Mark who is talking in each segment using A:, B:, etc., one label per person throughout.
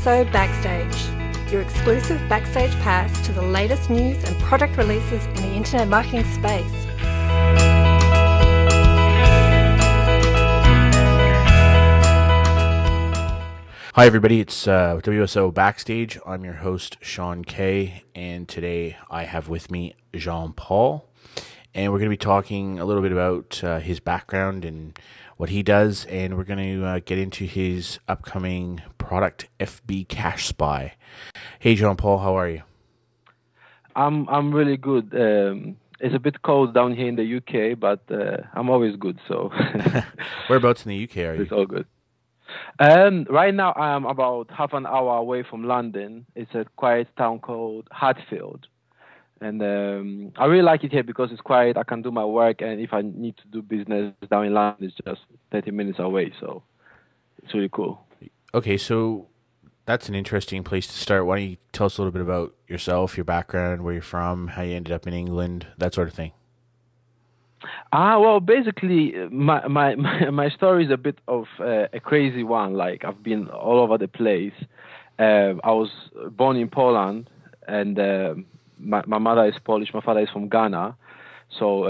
A: WSO Backstage, your exclusive backstage pass to the latest news and product releases in the internet marketing space.
B: Hi everybody, it's WSO Backstage. I'm your host, Sean Kay, and today I have with me Jean-Paul, and we're going to be talking a little bit about his background and what he does, and we're going to get into his upcoming product, FB Cash Spy. Hey Jean-Paul, how are you?
C: I'm really good. It's a bit cold down here in the UK, but I'm always good. So
B: Whereabouts in the UK are you?
C: it's all good. Right now I am about half an hour away from London. It's a quiet town called Hatfield. And I really like it here because it's quiet. I can do my work, and if I need to do business down in London, it's just 30 minutes away. So it's really cool.
B: Okay, so that's an interesting place to start. Why don't you tell us a little bit about yourself, your background, where you're from, how you ended up in England, that sort of thing.
C: Well, basically, my story is a bit of a crazy one. Like, I've been all over the place. I was born in Poland, and my mother is Polish. My father is from Ghana. So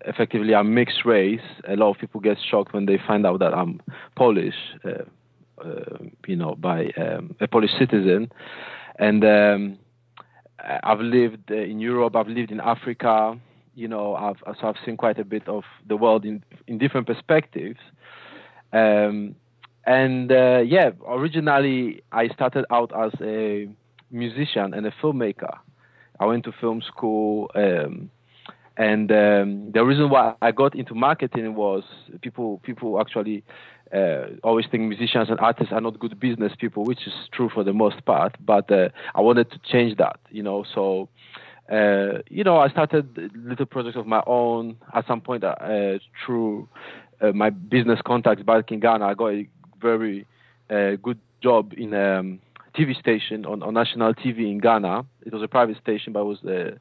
C: effectively, I'm mixed race. A lot of people get shocked when they find out that I'm Polish, by a Polish citizen. And I've lived in Europe. I've lived in Africa. I've seen quite a bit of the world in different perspectives. Originally I started out as a musician and a filmmaker. I went to film school, and the reason why I got into marketing was people actually always think musicians and artists are not good business people, which is true for the most part. But I wanted to change that, So, I started little projects of my own. At some point, through my business contacts back in Ghana, I got a very good job in TV station on national TV in Ghana. It was a private station, but it was the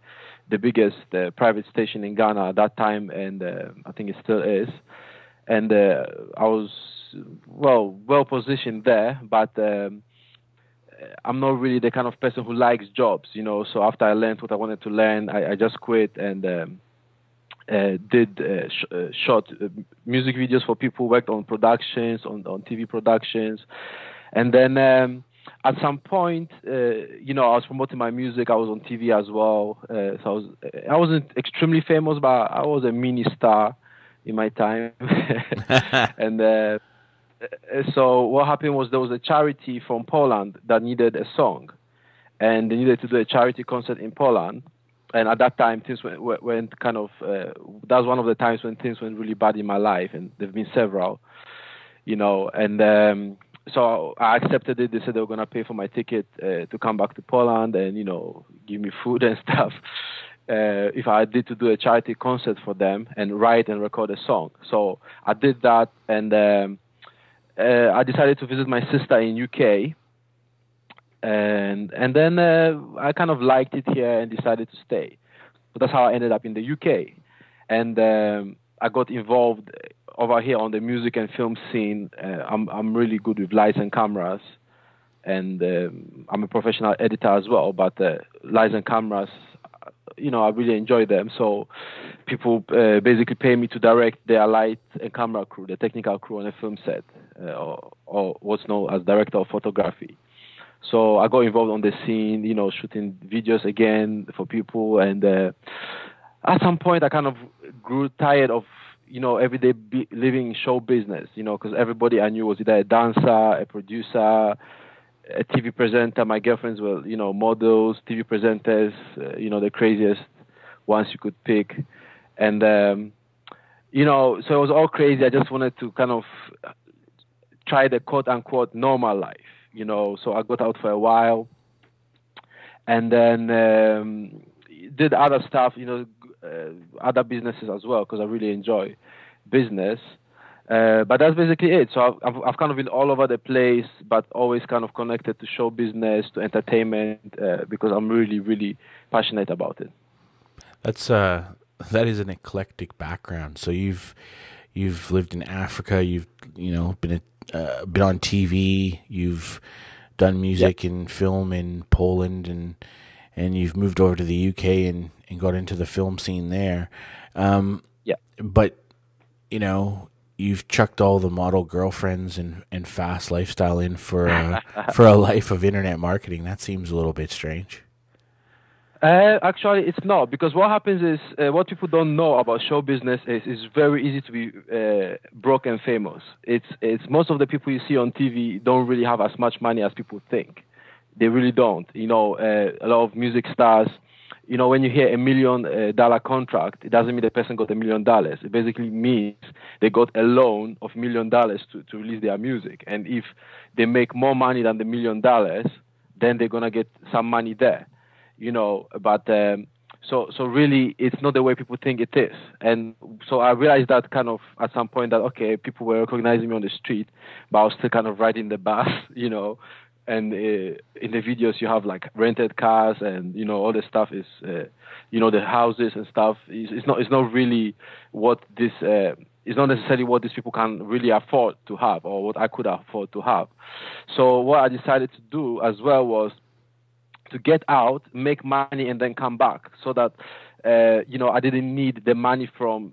C: biggest private station in Ghana at that time, and I think it still is. And I was well positioned there, but I'm not really the kind of person who likes jobs, So after I learned what I wanted to learn, I just quit and did short music videos for people, worked on productions, on TV productions, and then. At some point, I was promoting my music. I was on TV as well. So I wasn't extremely famous, but I was a mini star in my time. And so what happened was there was a charity from Poland that needed a song, and they needed to do a charity concert in Poland. And at that time, things went kind of. That was one of the times when things went really bad in my life, and there've been several, and. So I accepted it. They said they were going to pay for my ticket to come back to Poland and, give me food and stuff if I did to do a charity concert for them and write and record a song. So I did that, and I decided to visit my sister in UK. And then I kind of liked it here and decided to stay. So that's how I ended up in the UK. And I got involved over here on the music and film scene. I'm really good with lights and cameras, and I'm a professional editor as well. But lights and cameras, I really enjoy them. So people basically pay me to direct their light and camera crew, the technical crew on a film set, or what's known as director of photography. So I got involved on the scene, shooting videos again for people, and at some point I kind of grew tired of everyday living in show business, because everybody I knew was either a dancer, a producer, a TV presenter. My girlfriends were, models, TV presenters, the craziest ones you could pick. And, so it was all crazy. I just wanted to kind of try the quote-unquote normal life, So I got out for a while and then did other stuff, other businesses as well, because I really enjoy business. But that's basically it. So I've kind of been all over the place, but always kind of connected to show business, to entertainment, because I'm really, really passionate about it.
B: That is an eclectic background. So you've lived in Africa. You've been on TV. You've done music and film in Poland, and you've moved over to the UK and got into the film scene there. But, you know, you've chucked all the model girlfriends and fast lifestyle in for a life of internet marketing. That seems a little bit strange.
C: Actually, it's not, because what happens is what people don't know about show business is it's very easy to be broke and famous. It's most of the people you see on TV don't really have as much money as people think. They really don't. You know, a lot of music stars, you know, when you hear $1 million contract, it doesn't mean the person got $1 million. It basically means they got a loan of $1 million to release their music. And if they make more money than the $1 million, then they're gonna get some money there. You know, but so really, it's not the way people think it is. And so I realized that kind of at some point that, okay, people were recognizing me on the street, but I was still kind of riding the bus, you know. And in the videos, you have like rented cars and, you know, all the stuff is, you know, the houses and stuff. It's not really what this, it's not necessarily what these people can really afford to have or what I could afford to have. So what I decided to do as well was to get out, make money, and then come back, so that you know, I didn't need the money from.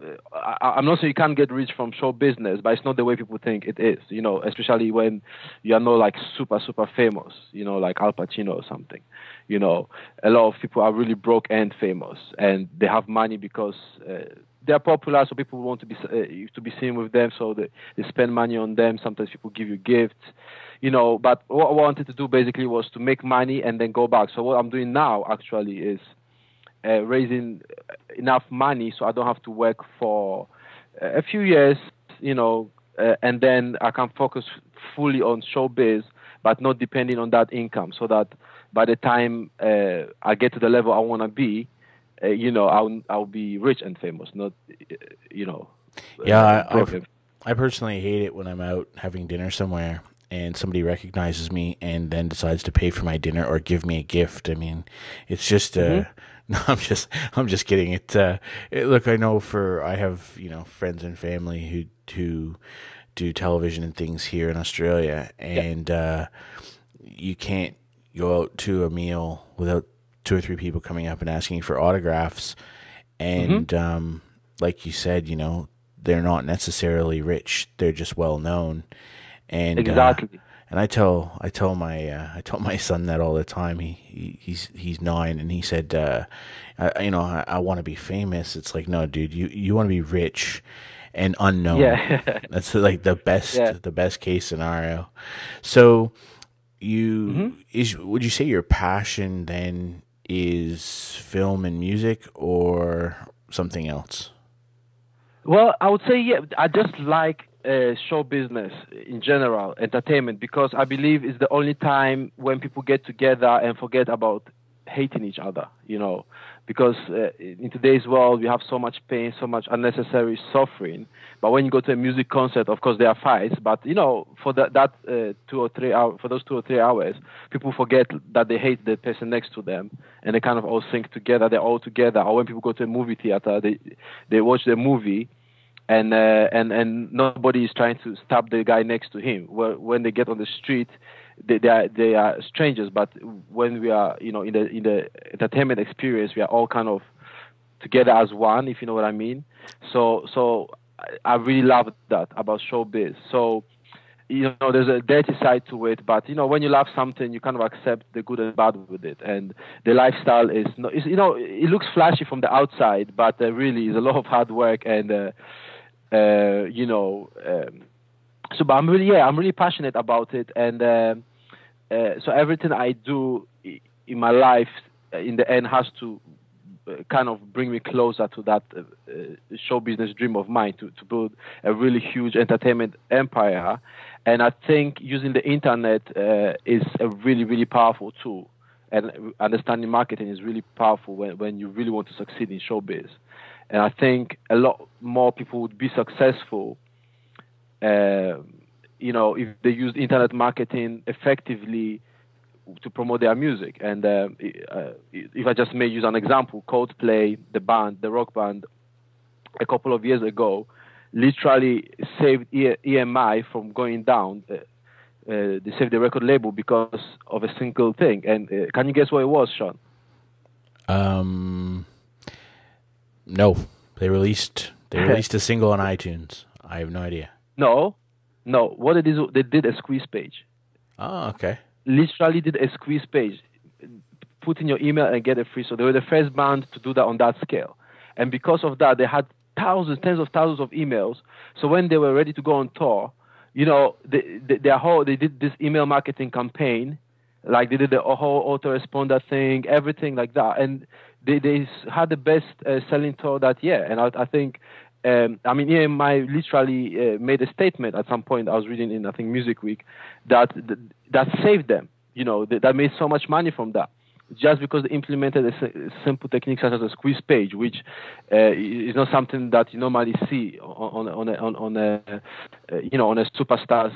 C: I'm not saying you can't get rich from show business, but it's not the way people think it is. You know, especially when you are not like super famous. You know, like Al Pacino or something. You know, a lot of people are really broke and famous, and they have money because they are popular. So people want to be seen with them, so they spend money on them. Sometimes people give you gifts. You know, but what I wanted to do basically was to make money and then go back. So what I'm doing now actually is raising enough money so I don't have to work for a few years, you know, and then I can focus fully on showbiz, but not depending on that income, so that by the time I get to the level I want to be, you know, I'll be rich and famous, not, you know.
B: I personally hate it when I'm out having dinner somewhere and somebody recognizes me and then decides to pay for my dinner or give me a gift. I mean, it's just no, I'm just kidding. Look, I know I have, you know, friends and family who do television and things here in Australia, and you can't go out to a meal without 2 or 3 people coming up and asking for autographs. And like you said, you know, they're not necessarily rich; they're just well known. And
C: exactly.
B: And I tell my son that all the time. He's 9, and he said, you know, I want to be famous. It's like, no, dude, you want to be rich and unknown.
C: Yeah.
B: That's like the best case scenario. So would you say your passion then is film and music or something else?
C: Well, I would say, yeah, I just like show business in general, entertainment, because I believe it's the only time when people get together and forget about hating each other, you know, because in today's world we have so much pain, so much unnecessary suffering. But when you go to a music concert, of course there are fights, but you know, for those 2 or 3 hours, people forget that they hate the person next to them, and they kind of all sing together. They're all together. Or when people go to a movie theater, they watch the movie, and nobody is trying to stab the guy next to him. When they get on the street, they are strangers. But when we are, you know, in the entertainment experience, we are all kind of together as one, if you know what I mean. So I really love that about showbiz. So, you know, there's a dirty side to it, but you know, when you love something, you kind of accept the good and bad with it. And the lifestyle is, you know, it looks flashy from the outside, but really is a lot of hard work and. You know, but I'm really passionate about it, and so everything I do in my life, in the end, has to kind of bring me closer to that show business dream of mine, to build a really huge entertainment empire. And I think using the internet is a really, really powerful tool, and understanding marketing is really powerful when you really want to succeed in showbiz. And I think a lot more people would be successful, you know, if they use internet marketing effectively to promote their music. And if I just may use an example, Coldplay, the rock band, a couple of years ago, literally saved EMI from going down they saved the record label because of a single thing. And can you guess what it was, Sean?
B: No. They released a single on iTunes. I have no idea.
C: No. What it is, they did a squeeze page.
B: Oh, okay.
C: Literally did a squeeze page. Put in your email and get it free. So they were the first band to do that on that scale. And because of that, they had tens of thousands of emails. So when they were ready to go on tour, they did this email marketing campaign, like they did the whole autoresponder thing, everything like that, and they had the best selling tour that year. And I think, EMI literally made a statement at some point. I was reading in, I think, Music Week, that saved them. That made so much money from that, just because they implemented a simple technique such as a squeeze page, which is not something that you normally see on a superstar's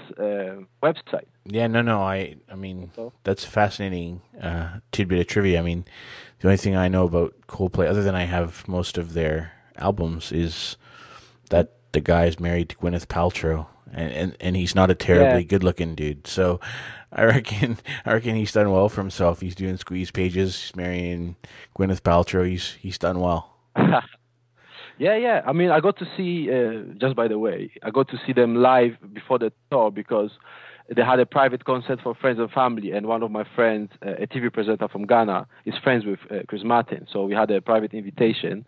C: website.
B: Yeah, no. I mean, that's a fascinating tidbit of trivia. I mean, the only thing I know about Coldplay, other than I have most of their albums, is that the guy's married to Gwyneth Paltrow, and he's not a terribly good-looking dude. So I reckon he's done well for himself. He's doing squeeze pages, he's marrying Gwyneth Paltrow. He's done well.
C: Yeah. I mean, I got to see, just by the way, I got to see them live before the tour because they had a private concert for friends and family. And one of my friends, a TV presenter from Ghana, is friends with Chris Martin. So we had a private invitation.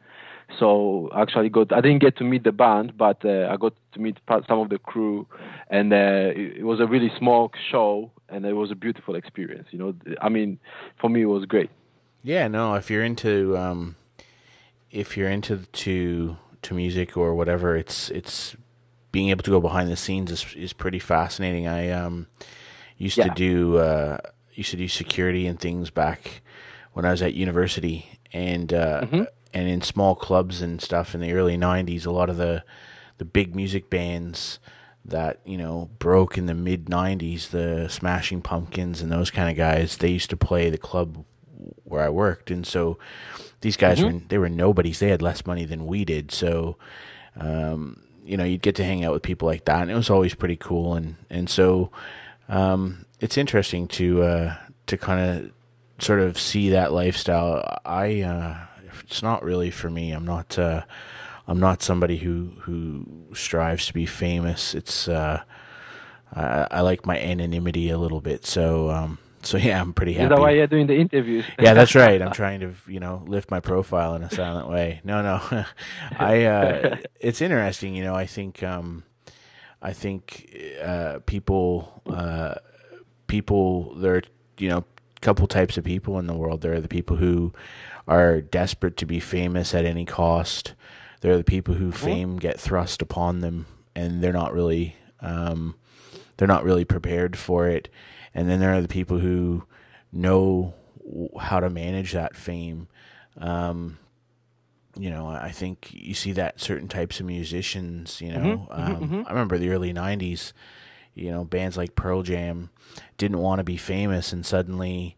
C: So actually I didn't get to meet the band, but I got to meet some of the crew. And it was a really small show, and it was a beautiful experience. I mean, for me, it was great.
B: Yeah, no, if you're into to music or whatever, it's being able to go behind the scenes is pretty fascinating. I used to do security and things back when I was at university, and in small clubs and stuff in the early 90s. A lot of the big music bands that broke in the mid 90s, the Smashing Pumpkins and those kind of guys, they used to play the club where I worked, and so these guys were nobodies. They had less money than we did, so you'd get to hang out with people like that, and it was always pretty cool. And so it's interesting to kind of sort of see that lifestyle. It's not really for me. I'm not somebody who strives to be famous. It's I like my anonymity a little bit. So yeah, I'm pretty happy.
C: Is that why you're doing the interviews?
B: Yeah, that's right. I'm trying to lift my profile in a silent way. No. It's interesting. I think people there are couple types of people in the world. There are the people who are desperate to be famous at any cost. There are the people who fame get thrust upon them, and they're not really prepared for it. And then there are the people who know how to manage that fame. I think you see that certain types of musicians. I remember the early 90s. Bands like Pearl Jam didn't want to be famous, and suddenly,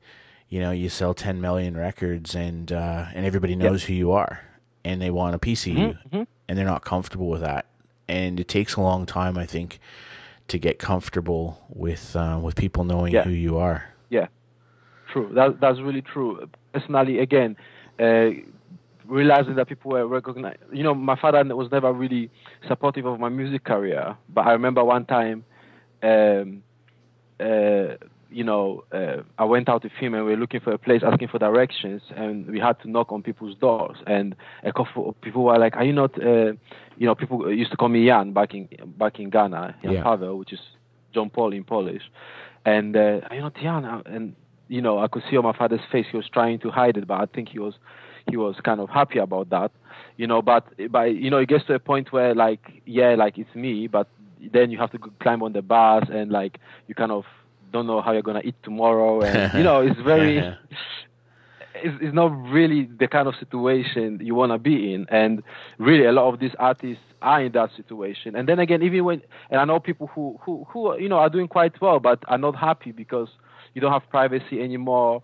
B: you sell 10 million records, and everybody knows who you are, and they want a piece of you, and they're not comfortable with that. And it takes a long time, I think, to get comfortable with people knowing who you are.
C: Yeah, true. That's really true. Personally, again, realizing that people were recognized. My father was never really supportive of my music career, but I remember one time. I went out with him and we were looking for a place, asking for directions, and we had to knock on people's doors. And a couple of people were like, "Are you not?" People used to call me Jan back in Ghana, Jan Paweł, which is John Paul in Polish. And are you not Jan? And I could see on my father's face he was trying to hide it, but I think he was kind of happy about that. But it gets to a point where it's me, but then you have to climb on the bus, and you kind of don't know how you're gonna eat tomorrow, and it's very it's not really the kind of situation you want to be in. And really a lot of these artists are in that situation. And then again, and I know people who are doing quite well but are not happy because you don't have privacy anymore.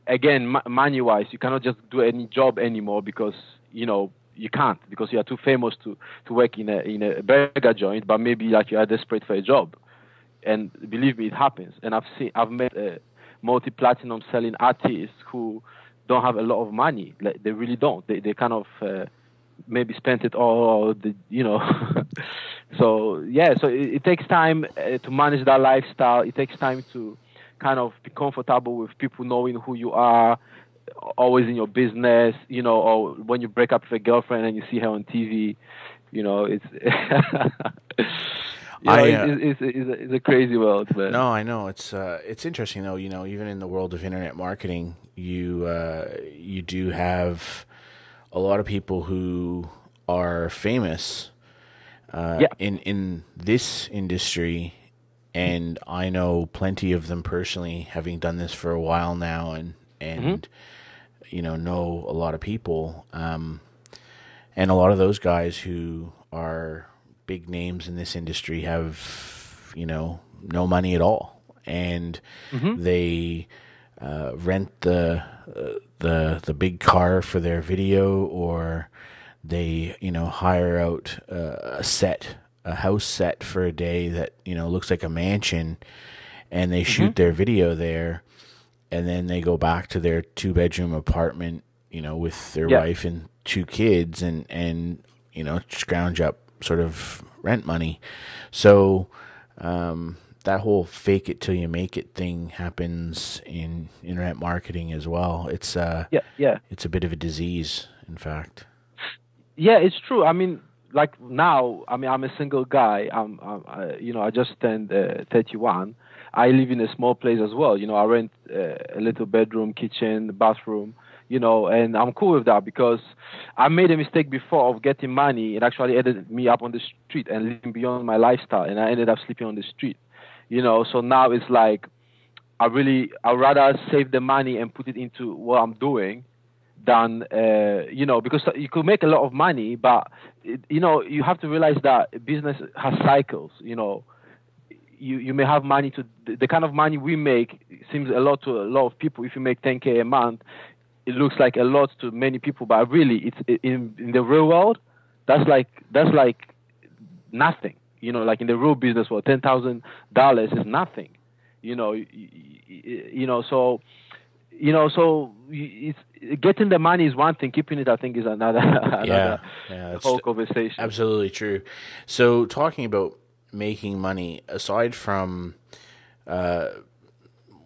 C: Again, money-wise, you cannot just do any job anymore because you can't, because you are too famous to work in a burger joint, but maybe you are desperate for a job. and believe me, it happens. And I've met multi-platinum selling artists who don't have a lot of money. Like, they really don't. They kind of maybe spent it all, So it takes time to manage that lifestyle. It takes time to kind of be comfortable with people knowing who you are, always in your business, or when you break up with a girlfriend and you see her on TV, it's it's a crazy world. But
B: no, I know it's interesting though. Even in the world of internet marketing, you do have a lot of people who are famous in this industry, and I know plenty of them personally, having done this for a while now, and know a lot of people, and a lot of those guys who are big names in this industry have no money at all, and they rent the big car for their video, or they hire out a house set for a day that looks like a mansion, and they shoot their video there, and then they go back to their 2-bedroom apartment with their wife and 2 kids, and scrounge up sort of rent money. So that whole fake it till you make it thing happens in internet marketing as well. It's it's a bit of a disease, in fact.
C: Yeah, it's true. I mean, like now, I'm a single guy. I just turned 31. I live in a small place as well. I rent a little bedroom, kitchen, bathroom, and I'm cool with that, because I made a mistake before of getting money. It actually ended me up on the street and living beyond my lifestyle, and I ended up sleeping on the street. So now it's like I'd rather save the money and put it into what I'm doing than because you could make a lot of money, but you have to realize that business has cycles. You may have money to the kind of money we make seems a lot to a lot of people. If you make 10K a month, it looks like a lot to many people, but really it's in the real world, that's like nothing. Like in the real business world, $10,000 is nothing. So it's getting the money is one thing, keeping it, I think, is another whole conversation.
B: Absolutely true. So talking about making money, aside from what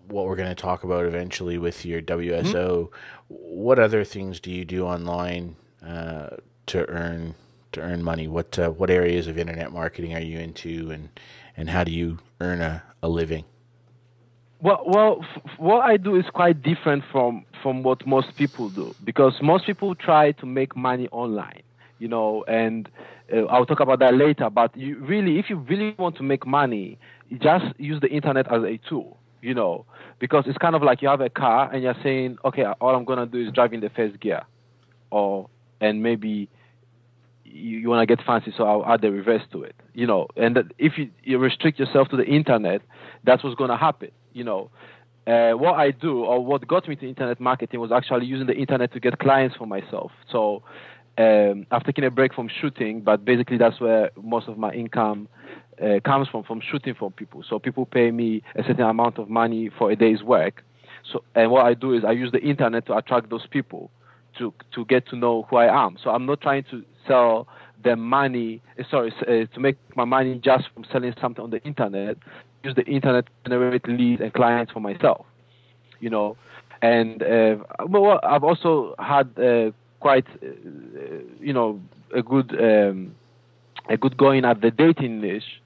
B: we're going to talk about eventually with your WSO, what other things do you do online to earn money? What areas of internet marketing are you into, and how do you earn a living?
C: Well, what I do is quite different from what most people do, because most people try to make money online, and I'll talk about that later. But if you really want to make money, you just use the internet as a tool, because it's kind of like you have a car and you're saying, okay, all I'm going to do is drive in the first gear, and maybe you want to get fancy, so I'll add the reverse to it, and that if you restrict yourself to the internet, that's what's going to happen. What I do, or what got me to internet marketing, was actually using the internet to get clients for myself. So I've taken a break from shooting, but basically that's where most of my income comes from shooting for people. So people pay me a certain amount of money for a day's work. And what I do is I use the internet to attract those people to get to know who I am. So I'm not trying to sell them money, to make my money just from selling something on the internet. Use the internet to generate leads and clients for myself, and I've also had quite a good going at the dating niche,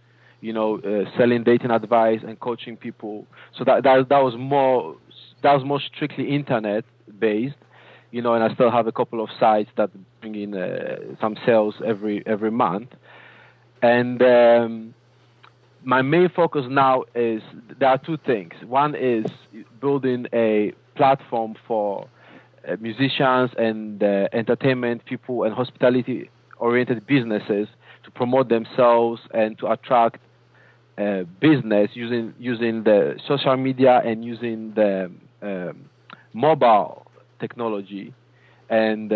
C: selling dating advice and coaching people. So that was more strictly internet based, and I still have a couple of sites that bring in some sales every month, and my main focus now is, there are 2 things. One is building a platform for musicians and entertainment people and hospitality-oriented businesses to promote themselves and to attract business using the social media and using the mobile technology. And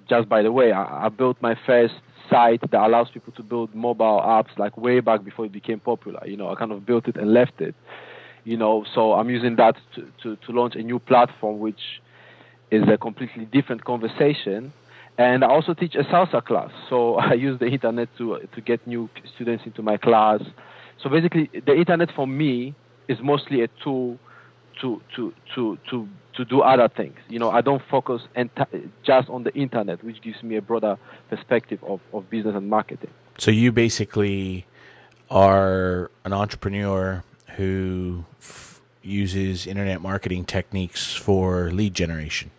C: just by the way, I built my first site that allows people to build mobile apps like way back before it became popular. I kind of built it and left it. So I'm using that to launch a new platform, which is a completely different conversation. And I also teach a salsa class. So I use the internet to get new students into my class. So basically, the internet for me is mostly a tool to do other things. I don't focus just on the internet, which gives me a broader perspective of business and marketing.
B: So you basically are an entrepreneur who uses internet marketing techniques for lead generation.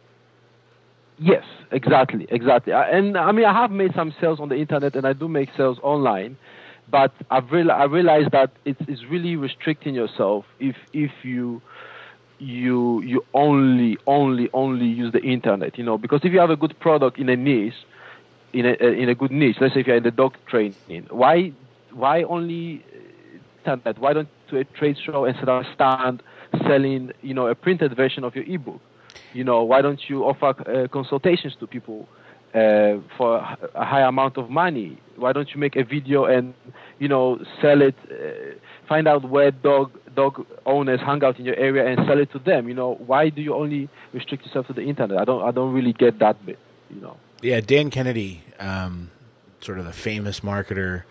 C: Yes, exactly. And I mean, I have made some sales on the internet, and I do make sales online, but I realized that it's really restricting yourself if you only use the internet, because if you have a good product in a niche, in a good niche, let's say if you're in the dog training, why only internet? Why don't you do a trade show and set up a stand selling, a printed version of your ebook? Why don't you offer consultations to people for a high amount of money? Why don't you make a video and, sell it, find out where dog owners hang out in your area and sell it to them? Why do you only restrict yourself to the internet? I don't really get that bit,
B: Yeah, Dan Kennedy, sort of the famous marketer,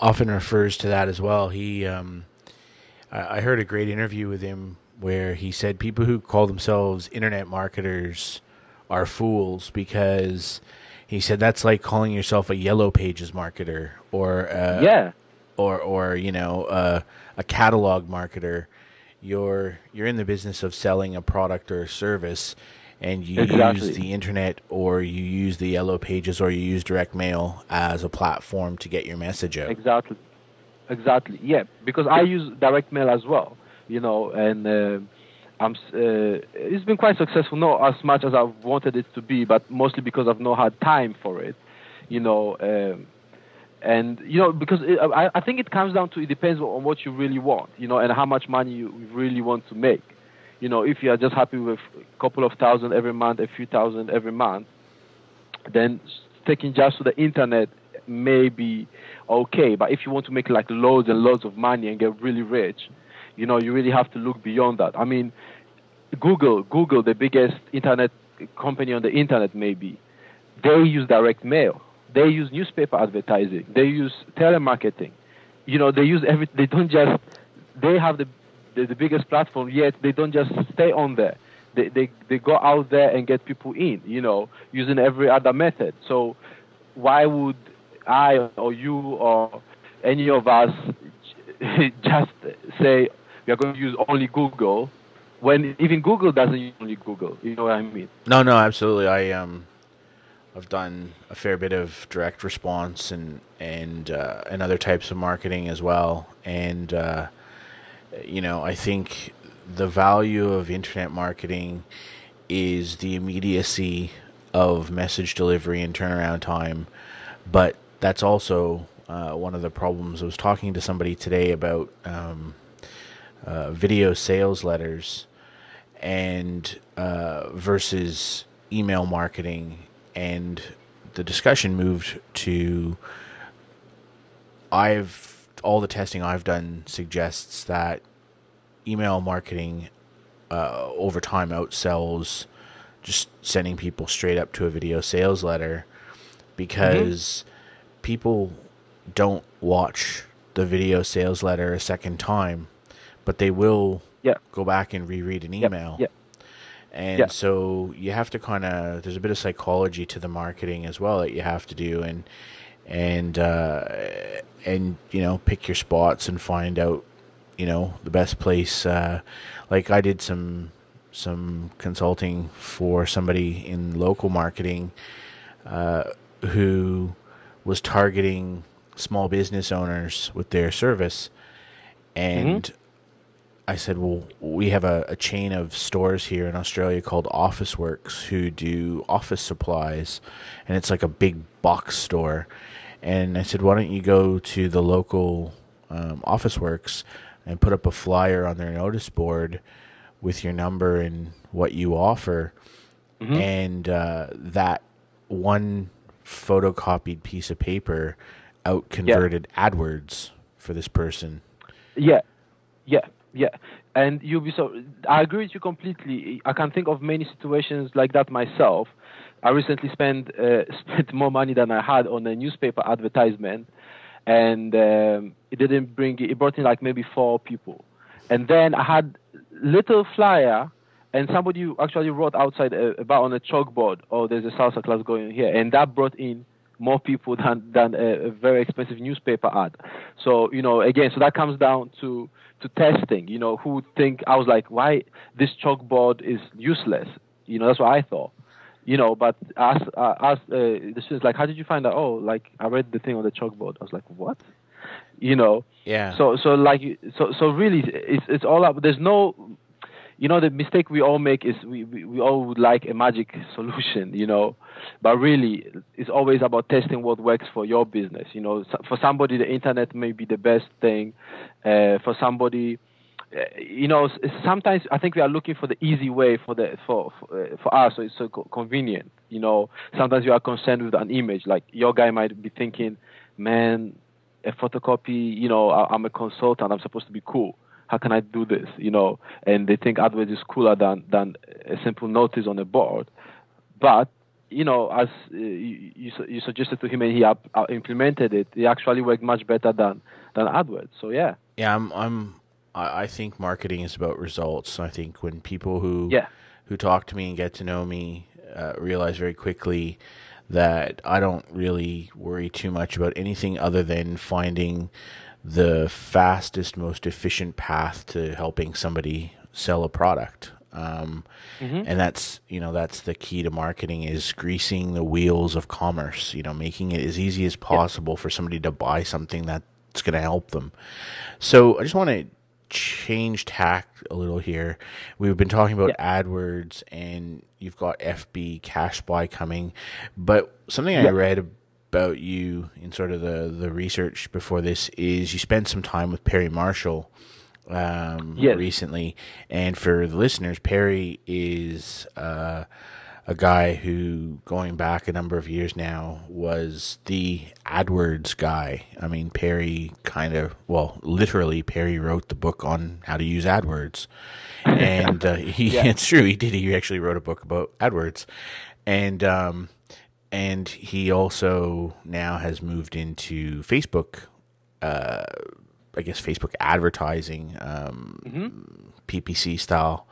B: often refers to that as well. He, I heard a great interview with him where he said people who call themselves internet marketers are fools, because he said that's like calling yourself a Yellow Pages marketer or a catalog marketer. You're in the business of selling a product or a service, and you use the internet, or you use the Yellow Pages, or you use direct mail as a platform to get your message out.
C: Exactly. Yeah, because I use direct mail as well. And it's been quite successful, not as much as I wanted it to be, but mostly because I've not had time for it, and because I think it comes down to, it depends on what you really want, and how much money you really want to make. If you are just happy with a couple of thousand every month, a few thousand every month, then sticking just to the internet may be okay. But if you want to make like loads and loads of money and get really rich, you really have to look beyond that. I mean, Google, the biggest internet company on the internet, maybe, they use direct mail. They use newspaper advertising. They use telemarketing. They use They don't just. They have the biggest platform, yet they don't just stay on there. They go out there and get people in. Using every other method. So why would I or you or any of us just say we are going to use only Google, when even Google doesn't use only Google? You know what I mean?
B: No, absolutely. I've done a fair bit of direct response and other types of marketing as well. And I think the value of internet marketing is the immediacy of message delivery and turnaround time, but that's also one of the problems. I was talking to somebody today about video sales letters and versus email marketing, and the discussion moved to all the testing I've done suggests that email marketing over time outsells just sending people straight up to a video sales letter, because people don't watch the video sales letter a second time, but they will go back and reread an email. And so you have to there's a bit of psychology to the marketing as well that you have to do, and pick your spots and find out, the best place. Like I did some consulting for somebody in local marketing who was targeting small business owners with their service, and I said, well, we have a chain of stores here in Australia called Officeworks who do office supplies, and it's like a big box store. And I said, why don't you go to the local Officeworks and put up a flyer on their notice board with your number and what you offer, and that one photocopied piece of paper out converted AdWords for this person.
C: Yeah, yeah. And you'll be so. I agree with you completely. I can think of many situations like that myself. I recently spent more money than I had on a newspaper advertisement, and it brought in like maybe 4 people, and then I had little flyer, and somebody actually wrote outside about on a chalkboard, oh, there's a salsa class going here, and that brought in more people than a very expensive newspaper ad. So, again, so that comes down to testing, who would think. I was like, why this chalkboard is useless? That's what I thought. But ask the students, like, how did you find out? Oh, like, I read the thing on the chalkboard. I was like, what?
B: Yeah.
C: So really, it's all up. There's no, the mistake we all make is we all would like a magic solution, but really it's always about testing what works for your business. For somebody, the internet may be the best thing. For somebody, sometimes I think we are looking for the easy way for us, so it's so convenient. Sometimes you are concerned with an image, like your guy might be thinking, man, a photocopy, I'm a consultant, I'm supposed to be cool. How can I do this? And they think AdWords is cooler than a simple notice on a board. But as you suggested to him, and he implemented it, it actually worked much better than AdWords. So yeah.
B: Yeah, I think marketing is about results. I think when people who talk to me and get to know me realize very quickly that I don't really worry too much about anything other than finding the fastest, most efficient path to helping somebody sell a product. And that's the key to marketing, is greasing the wheels of commerce, making it as easy as possible for somebody to buy something that's going to help them. So I just want to change tack a little here. We've been talking about AdWords, and you've got FB cash buy coming, but something I read about you in sort of the research before this is you spent some time with Perry Marshall recently. And for the listeners, Perry is a guy who, going back a number of years now, was the AdWords guy. I mean, Perry literally Perry wrote the book on how to use AdWords. And it's true, he did. He actually wrote a book about AdWords. And he also now has moved into Facebook, I guess Facebook advertising, PPC style.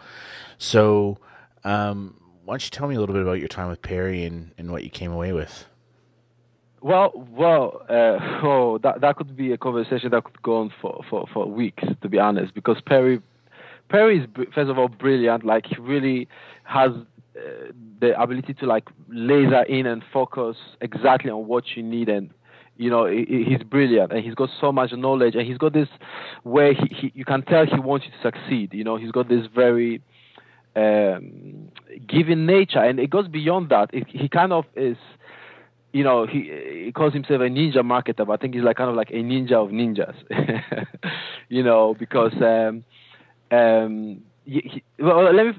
B: So why don't you tell me a little bit about your time with Perry and what you came away with?
C: Well, that could be a conversation that could go on for weeks, to be honest, because Perry is, first of all, brilliant. Like, he really has the ability to like laser in and focus exactly on what you need, and he's brilliant, and he's got so much knowledge, and he's got this way you can tell he wants you to succeed. He's got this very giving nature, and it goes beyond that. He kind of is, he calls himself a ninja marketer, but I think he's like kind of like a ninja of ninjas, because well, let me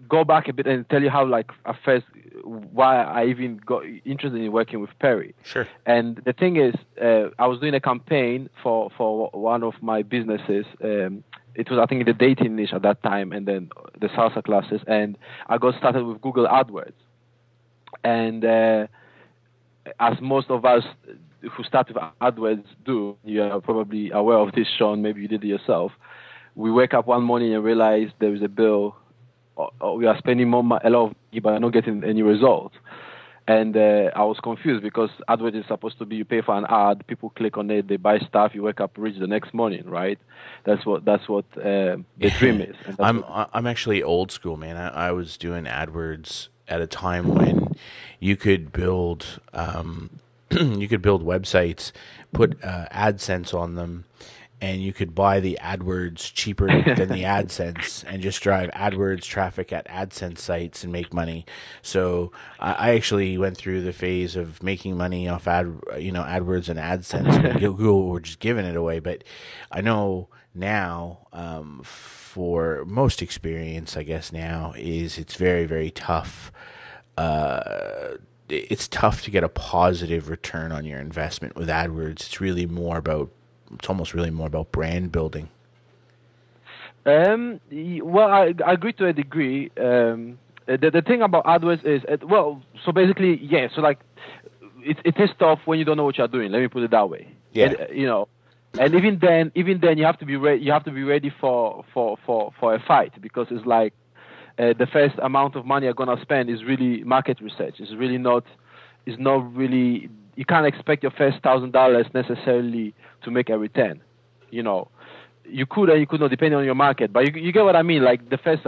C: go back a bit and tell you how, like, at first, why I even got interested in working with Perry.
B: Sure.
C: And the thing is, I was doing a campaign for one of my businesses. It was, I think, the dating niche at that time, and then the salsa classes. And I got started with Google AdWords. And as most of us who start with AdWords do, you are probably aware of this, Sean, maybe you did it yourself. We wake up one morning and realize there is a bill, or we are spending a lot of money but not getting any results. And I was confused, because AdWords is supposed to be, you pay for an ad, people click on it, they buy stuff, you wake up rich the next morning, right? That's what the dream is. And
B: I'm actually old school, man. I was doing AdWords at a time when you could build websites, put AdSense on them, and you could buy the AdWords cheaper than the AdSense and just drive AdWords traffic at AdSense sites and make money. So I actually went through the phase of making money off AdWords and AdSense. Google were just giving it away. But I know now, for most experience, I guess now, is it's very, very tough it's tough to get a positive return on your investment with AdWords. It's almost really more about brand building.
C: Well, I agree to a degree. The thing about AdWords is, so basically, yeah. So like, it is tough when you don't know what you're doing. Let me put it that way.
B: Yeah.
C: And, and even then, you have to be ready. You have to be ready for a fight, because it's like the first amount of money you're gonna spend is really market research. It's really not. It's not really. You can't expect your first $1,000 necessarily to make a return. You could and you could not, depending on your market. But you get what I mean. Like the first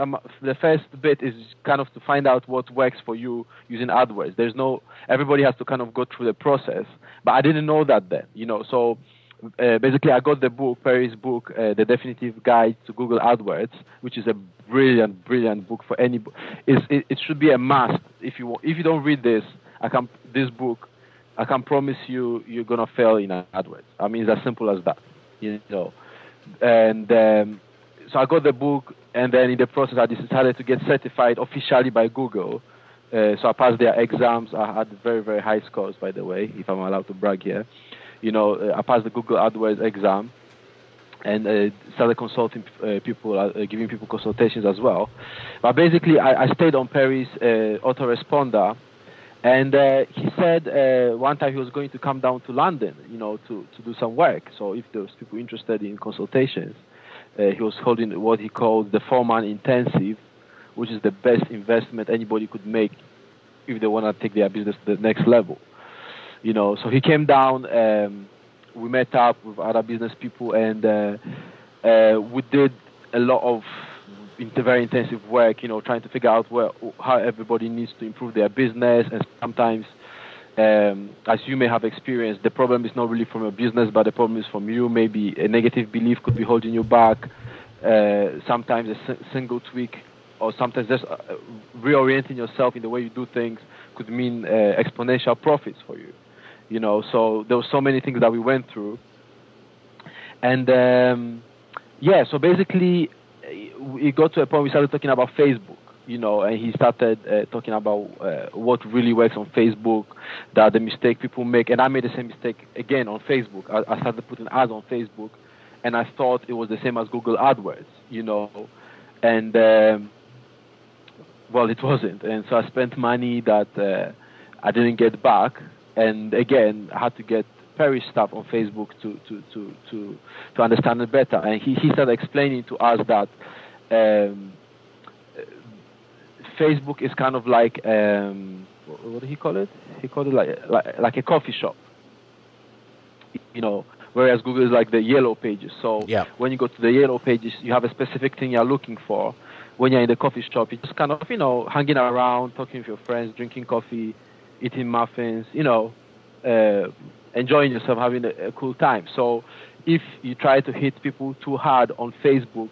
C: bit is kind of to find out what works for you using AdWords. Everybody has to kind of go through the process. But I didn't know that then. So basically I got the book, Perry's book, The Definitive Guide to Google AdWords, which is a brilliant book for anybody. It should be a must if you don't read this book, I can promise you're gonna fail in AdWords. I mean, it's as simple as that. And so I got the book, and then in the process I decided to get certified officially by Google. So I passed their exams. I had very, very high scores, by the way, if I'm allowed to brag here. I passed the Google AdWords exam, and started consulting people, giving people consultations as well. But basically, I stayed on Perry's autoresponder. And he said one time he was going to come down to London, to do some work. So if there was people interested in consultations, he was holding what he called the 4-man intensive, which is the best investment anybody could make if they want to take their business to the next level. So he came down, we met up with other business people, and we did a lot of very intensive work, trying to figure out how everybody needs to improve their business. And sometimes, as you may have experienced, the problem is not really from your business, but the problem is from you. Maybe a negative belief could be holding you back. Sometimes a single tweak, or sometimes just reorienting yourself in the way you do things could mean exponential profits for you. So there were so many things that we went through. And so basically, it got to a point we started talking about Facebook, and he started talking about what really works on Facebook, that the mistake people make. And I made the same mistake again on Facebook. I started putting ads on Facebook, and I thought it was the same as Google AdWords, and well, it wasn't. And so I spent money that I didn't get back, and again, I had to get Perry stuff on Facebook to understand it better. And he started explaining to us that Facebook is kind of like what did he call it? He called it like a coffee shop, whereas Google is like the yellow pages. So when you go to the yellow pages, you have a specific thing you're looking for. When you're in the coffee shop, you're just kind of hanging around, talking with your friends, drinking coffee, eating muffins, enjoying yourself, having a cool time. So if you try to hit people too hard on Facebook,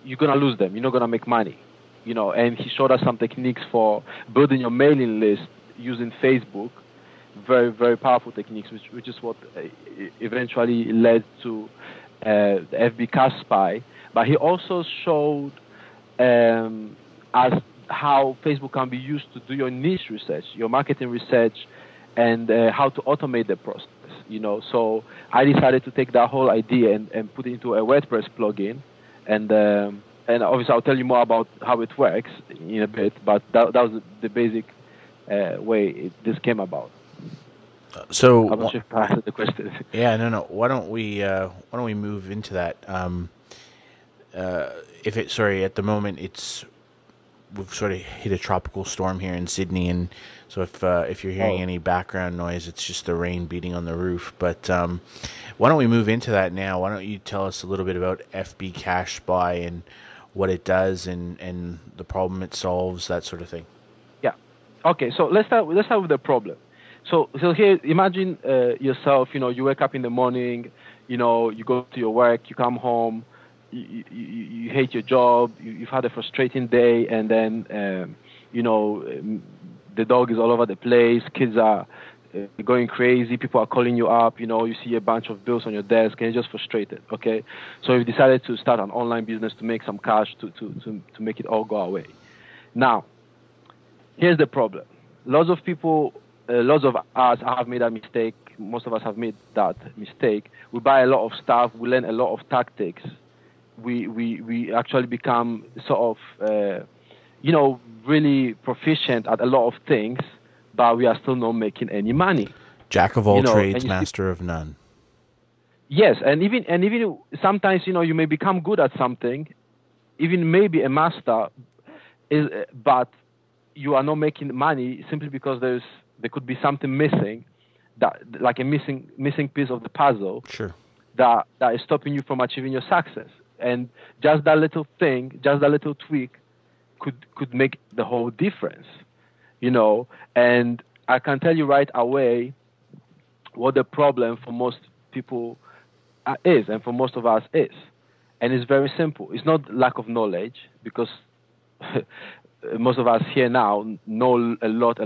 C: you're going to lose them. You're not going to make money. And he showed us some techniques for building your mailing list using Facebook. Very, very powerful techniques, which is what eventually led to the FB Cash Spy. But he also showed us how Facebook can be used to do your niche research, your marketing research, and how to automate the process. So I decided to take that whole idea and put it into a WordPress plugin, and obviously I'll tell you more about how it works in a bit. But that was the basic way this came about.
B: So
C: I'm not sure if I answered the question.
B: Yeah, no. Why don't we move into that? At the moment we've sort of hit a tropical storm here in Sydney, and so if you're hearing any background noise, it's just the rain beating on the roof. But why don't we move into that now? Why don't you tell us a little bit about FB Cash Spy and what it does and the problem it solves, that sort of thing?
C: Yeah. Okay. So let's start with the problem. So here, imagine yourself. You wake up in the morning. You go to your work. You come home. You hate your job, you've had a frustrating day, and then, the dog is all over the place, kids are going crazy, people are calling you up, you see a bunch of bills on your desk, and you're just frustrated, okay? So you decided to start an online business to make some cash to make it all go away. Now, Here's the problem. Lots of people, lots of us have made that mistake. Most of us have made that mistake. We buy a lot of stuff. We learn a lot of tactics. We actually become sort of, really proficient at a lot of things, but we are still not making any money.
B: Jack of all trades, master of none.
C: Yes, and even sometimes, you may become good at something, even maybe a master, but you are not making money simply because there could be something missing, that like a missing piece of the puzzle.
B: Sure. That
C: is stopping you from achieving your success. And just that little thing, just that little tweak could make the whole difference, And I can tell you right away what the problem for most people is, and for most of us is. And it's very simple. It's not lack of knowledge, because most of us here now know a lot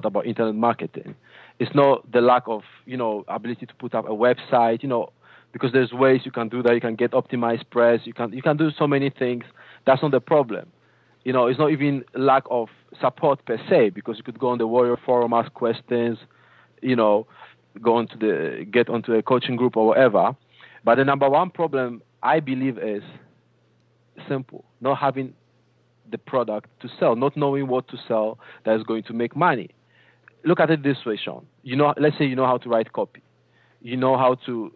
C: about internet marketing. It's not the lack of, ability to put up a website, because there's ways you can do that. You can get optimized press. You can do so many things. That's not the problem. It's not even lack of support per se, because you could go on the Warrior Forum, ask questions, get onto a coaching group or whatever. But the number one problem, I believe, is simple: not having the product to sell, not knowing what to sell that is going to make money. Look at it this way, Sean. Let's say you know how to write copy, you know how to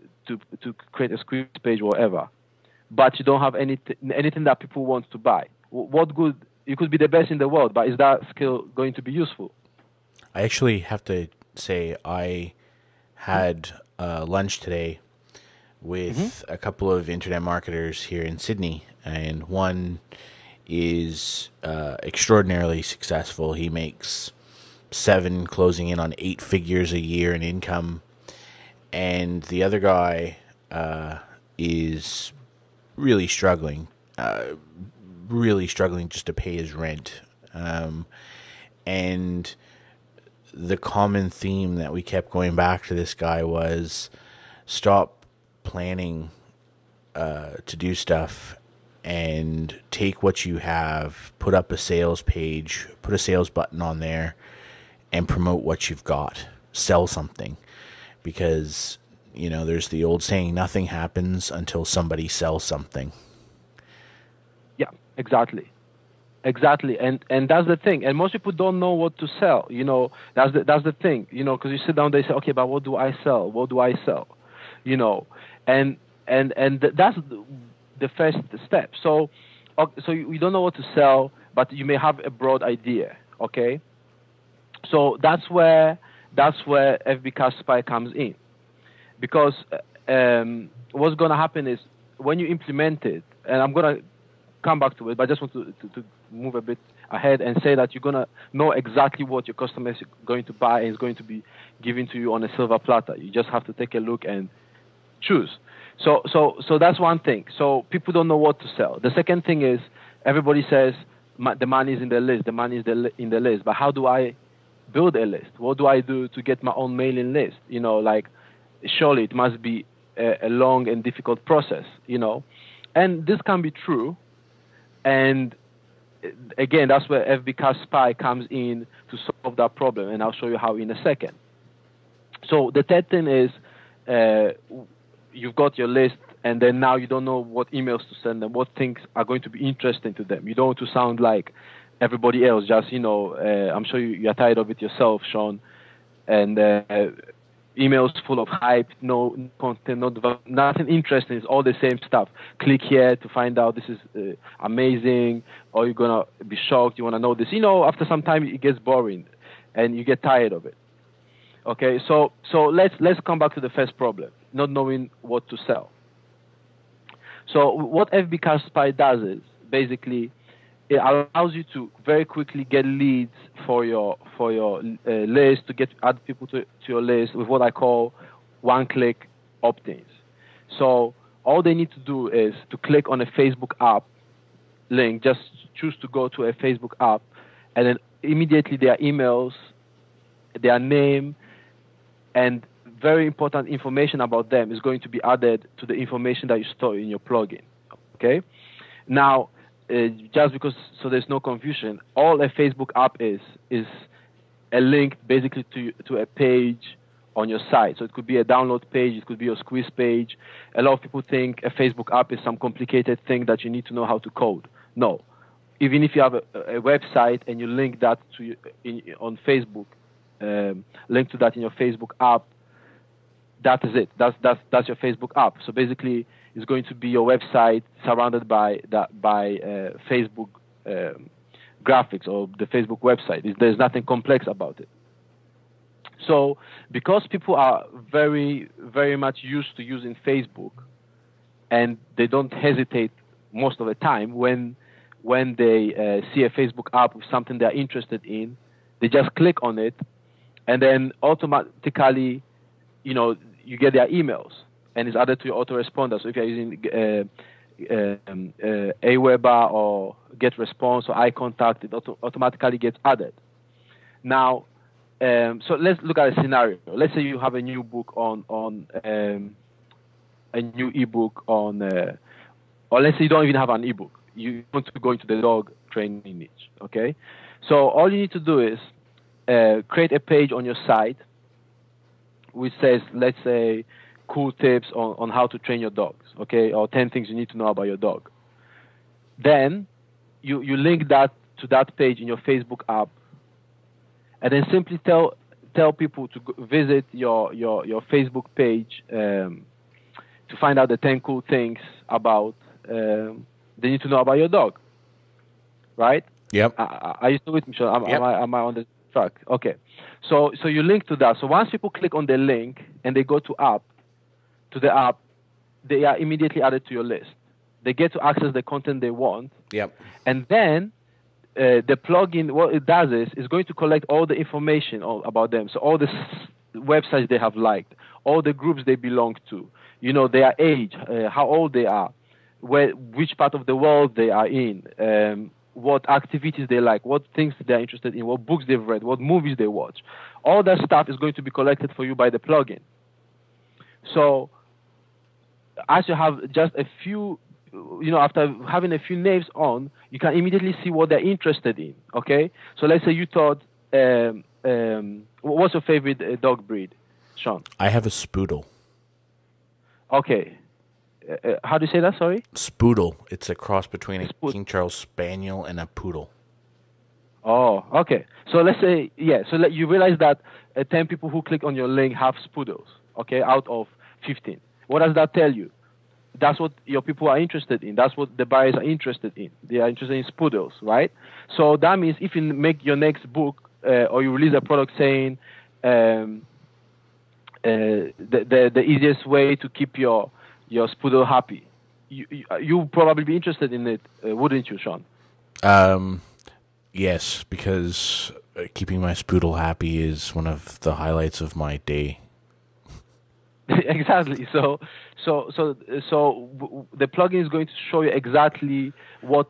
C: create a script page or whatever, but you don't have anything that people want to buy. What good? You could be the best in the world, but is that skill going to be useful?
B: I actually have to say I had lunch today with a couple of internet marketers here in Sydney, and one is extraordinarily successful. He makes 7, closing in on 8 figures a year in income, and the other guy is really struggling just to pay his rent. And the common theme that we kept going back to this guy was stop planning to do stuff and take what you have, put up a sales page, put a sales button on there, and promote what you've got. Sell something. Because, there's the old saying, nothing happens until somebody sells something.
C: Yeah, exactly. And that's the thing. And most people don't know what to sell. That's the thing. Because you sit down, they say, okay, but what do I sell? What do I sell? And that's the first step. So you don't know what to sell, but you may have a broad idea. Okay. So that's where FBCast Spy comes in, because what's going to happen is when you implement it, and I'm going to come back to it, but I just want to move a bit ahead and say that you're going to know exactly what your customer is going to buy and is going to be given to you on a silver platter. You just have to take a look and choose. So that's one thing. So people don't know what to sell. The second thing is everybody says the money is in the list. The money is in the list. But how do I build a list? What do I do to get my own mailing list? Surely it must be a long and difficult process, And this can be true. And again, that's where FBCast Spy comes in to solve that problem. And I'll show you how in a second. So the third thing is you've got your list, and then now you don't know what emails to send them, what things are going to be interesting to them. You don't want to sound like everybody else, just, I'm sure you're tired of it yourself, Sean, and emails full of hype, no content, nothing interesting. It's all the same stuff. Click here to find out this is amazing, or you're going to be shocked, you want to know this. After some time it gets boring, and you get tired of it. Okay, so let's come back to the first problem, not knowing what to sell. So what FBCast Spy does is basically it allows you to very quickly get leads for your list, to add people to your list with what I call one-click opt-ins. So all they need to do is to click on a Facebook app link, just choose to go to a Facebook app, and then immediately their emails, their name, and very important information about them is going to be added to the information that you store in your plugin. Okay? Now, just because, so there's no confusion, all a Facebook app is a link basically to a page on your site. So it could be a download page, it could be your squeeze page. A lot of people think a Facebook app is some complicated thing that you need to know how to code. No. Even if you have a website and you link that to on Facebook, link to that in your Facebook app, that is it. That's your Facebook app. So basically, it's going to be your website surrounded by Facebook graphics or the Facebook website. There's nothing complex about it. So because people are very, very much used to using Facebook, and they don't hesitate most of the time when they see a Facebook app with something they're interested in, they just click on it, and then automatically, you get their emails, and it's added to your autoresponder. So if you're using Aweber or GetResponse or iContact, it automatically gets added. Now, so let's look at a scenario. Let's say you have a new book on a new ebook on, or let's say you don't even have an ebook. You want to go into the dog training niche, okay? So all you need to do is create a page on your site which says, let's say, cool tips on how to train your dogs, okay? Or 10 things you need to know about your dog. Then you link that to that page in your Facebook app, and then simply tell people to visit your Facebook page to find out the 10 cool things about they need to know about your dog, right?
B: Yep.
C: Are you still with me, Sean?
B: Yep.
C: Am I on the track? Okay. So you link to that. So once people click on the link and they go to the app, they are immediately added to your list. They get to access the content they want.
B: Yep.
C: And then the plugin, what it does is going to collect all the information about them. So all the websites they have liked, all the groups they belong to, their age, how old they are, which part of the world they are in, what activities they like, what things they're interested in, what books they've read, what movies they watch. All that stuff is going to be collected for you by the plugin. So as you have just a few, after having a few names on, you can immediately see what they're interested in, okay? So let's say you thought, what's your favorite dog breed, Sean?
B: I have a Spoodle.
C: Okay. How do you say that, sorry?
B: Spoodle. It's a cross between a King Charles Spaniel and a Poodle.
C: Oh, okay. So let's say, so you realize that 10 people who click on your link have Spoodles, okay, out of 15. What does that tell you? That's what your people are interested in. That's what the buyers are interested in. They are interested in Spoodles, right? So that means if you make your next book or you release a product saying the easiest way to keep your Spoodle happy, you probably be interested in it, wouldn't you, Sean?
B: Yes, because keeping my Spoodle happy is one of the highlights of my day.
C: Exactly. So the plugin is going to show you exactly what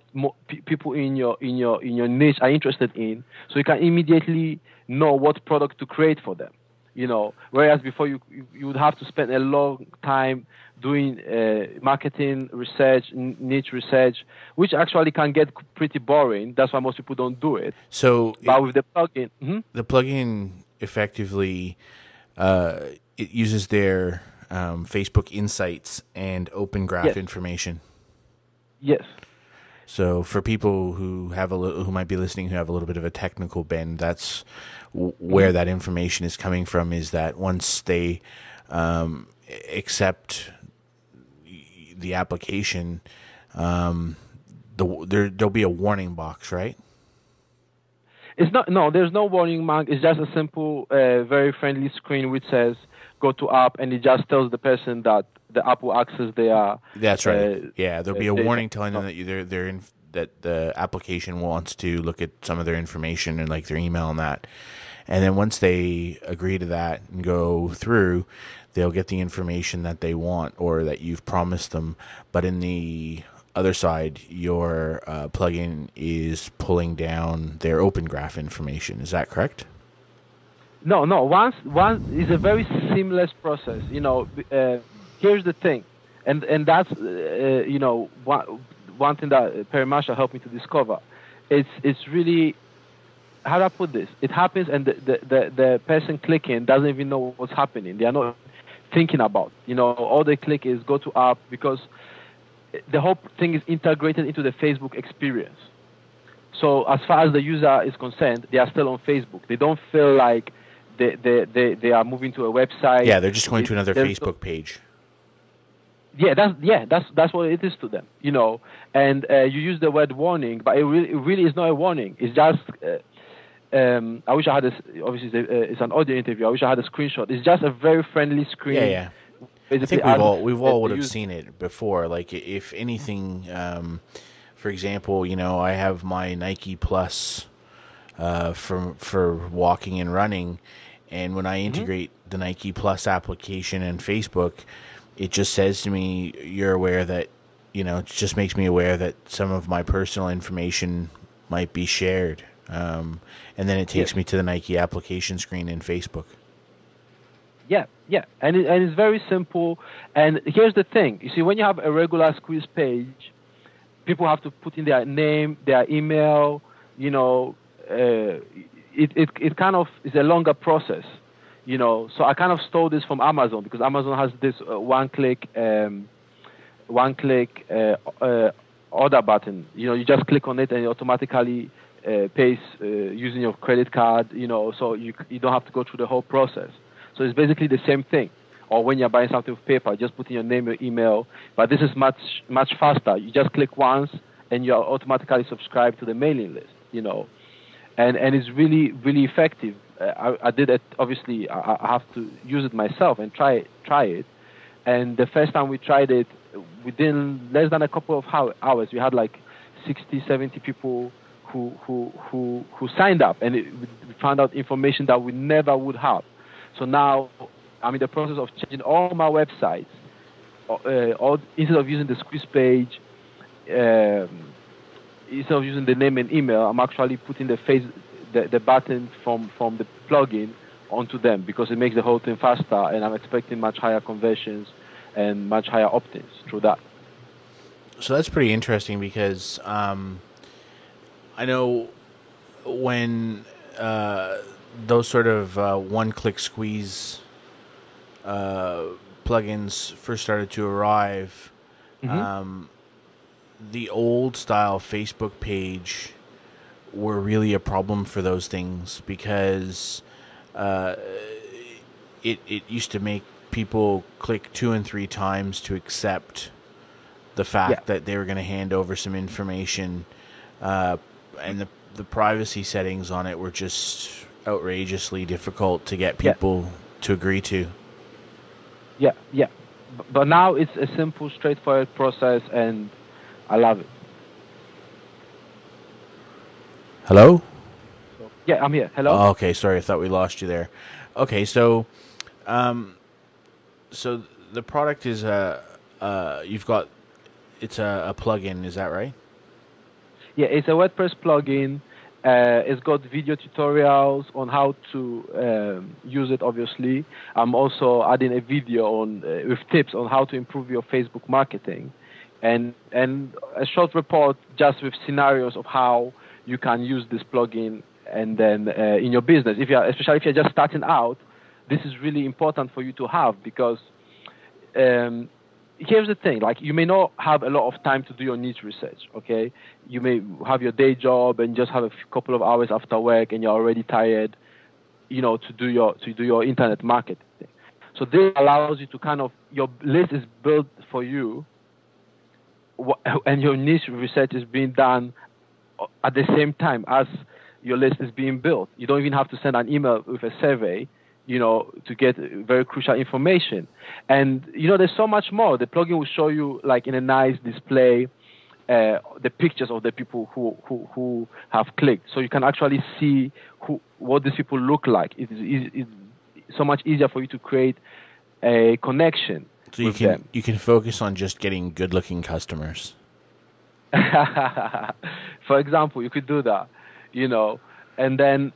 C: people in your niche are interested in, so you can immediately know what product to create for them. Whereas before you would have to spend a long time doing marketing research, niche research, which actually can get pretty boring. That's why most people don't do it. But with the plugin,
B: the plugin effectively it uses their Facebook Insights and Open Graph information.
C: Yes.
B: So for people who who might be listening who have a little bit of a technical bend, that's where that information is coming from. Is that once they accept the application, there'll be a warning box, right?
C: It's not. No, there's no warning mark. It's just a simple, very friendly screen which says "Go to app," and it just tells the person that the app will access their.
B: That's right. There'll be a warning telling them that they're in, that the application wants to look at some of their information and like their email and that. And then once they agree to that and go through, they'll get the information that they want or that you've promised them. But in the other side, your plugin is pulling down their Open Graph information. Is that correct?
C: No. Once is a very seamless process. Here's the thing, and that's one thing that Perry Marshall helped me to discover. It's really, how do I put this? It happens, and the person clicking doesn't even know what's happening. They are not thinking about. All they click is go to app, because the whole thing is integrated into the Facebook experience. So as far as the user is concerned, they are still on Facebook. They don't feel like they are moving to a website.
B: Yeah, they're just going to another Facebook page.
C: Yeah, that's what it is to them, And you use the word warning, but it really is not a warning. It's just. I wish I had this. Obviously, it's an audio interview. I wish I had a screenshot. It's just a very friendly screen.
B: Yeah. I think we've all would have seen it before. Like, if anything, for example, I have my Nike Plus for walking and running, and when I integrate the Nike Plus application in Facebook, it just says to me, "You're aware that," it just makes me aware that some of my personal information might be shared. And then it takes me to the Nike application screen in Facebook.
C: Yeah, and it's very simple. And here's the thing: you see, when you have a regular squeeze page, people have to put in their name, their email. It kind of is a longer process. So I kind of stole this from Amazon, because Amazon has this one-click order button. You just click on it and it automatically pays using your credit card. So you don't have to go through the whole process. So it's basically the same thing. Or when you're buying something with PayPal, just put in your name, your email. But this is much faster. You just click once and you're automatically subscribed to the mailing list. And it's really, really effective. I did it. Obviously, I have to use it myself and try it. And the first time we tried it, within less than a couple of hours, we had like 60, 70 people who signed up, and we found out information that we never would have. So now I'm in the process of changing all my websites. Instead of using the squeeze page, instead of using the name and email, I'm actually putting the button from the plugin onto them, because it makes the whole thing faster, and I'm expecting much higher conversions and much higher opt-ins through that.
B: So that's pretty interesting, because I know when those sort of one-click squeeze plugins first started to arrive, the old-style Facebook page were really a problem for those things, because it used to make people click 2 and 3 times to accept the fact that they were going to hand over some information, and the privacy settings on it were just outrageously difficult to get people to agree to. Yeah. But
C: now it's a simple, straightforward process, and I love it.
B: Hello?
C: Yeah, I'm here. Hello?
B: Oh, okay, sorry, I thought we lost you there. Okay, so so the product is it's a plugin, is that right?
C: Yeah, it's a WordPress plugin. It's got video tutorials on how to use it, obviously. I'm also adding a video on with tips on how to improve your Facebook marketing, and a short report just with scenarios of how you can use this plugin and then in your business. Especially if you're just starting out, this is really important for you to have, because here's the thing, like, you may not have a lot of time to do your niche research, okay? You may have your day job and just have a couple of hours after work, and you're already tired, to do your internet marketing. So this allows you to kind of, your list is built for you, and your niche research is being done at the same time as your list is being built. You don't even have to send an email with a survey, to get very crucial information. And, there's so much more. The plugin will show you, like, in a nice display, the pictures of the people who have clicked. So you can actually see what these people look like. It's so much easier for you to create a connection with them.
B: You can focus on just getting good-looking customers.
C: For example, you could do that, and then...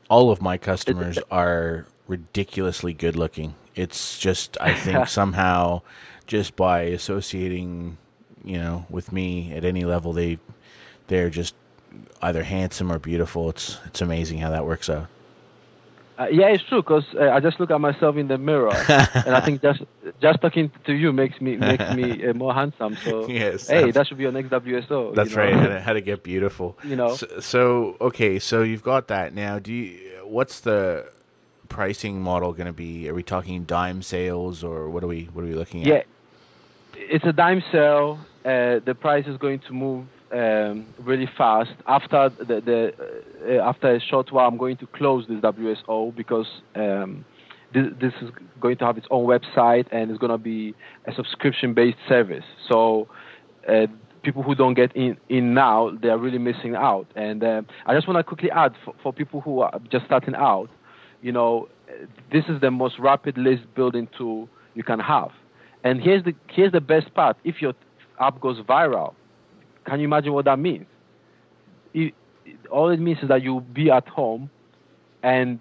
B: all of my customers are ridiculously good looking. It's just, I think somehow, just by associating, with me at any level, they're just either handsome or beautiful. It's amazing how that works out.
C: Yeah, it's true, because I just look at myself in the mirror, and I think just talking to you makes me more handsome. So
B: yes,
C: hey, that should be your next WSO.
B: That's right. How to get beautiful. So okay, so you've got that now. What's the pricing model going to be? Are we talking dime sales, or what are we looking at?
C: Yeah, it's a dime sale. The price is going to move really fast. After after a short while, I'm going to close this WSO, because this is going to have its own website, and it's going to be a subscription-based service. So people who don't get in now, they are really missing out. And I just want to quickly add, for people who are just starting out, this is the most rapid list building tool you can have. And here's the best part: if your app goes viral, can you imagine what that means? All it means is that you'll be at home, and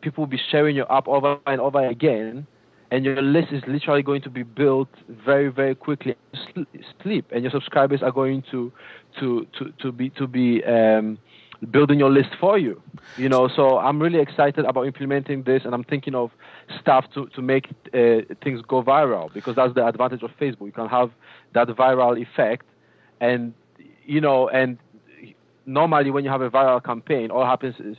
C: people will be sharing your app over and over again, and your list is literally going to be built very, very quickly. Sleep, and your subscribers are going to be building your list for you. So I'm really excited about implementing this, and I'm thinking of stuff to make things go viral, because that's the advantage of Facebook. You can have that viral effect, and normally when you have a viral campaign, all happens is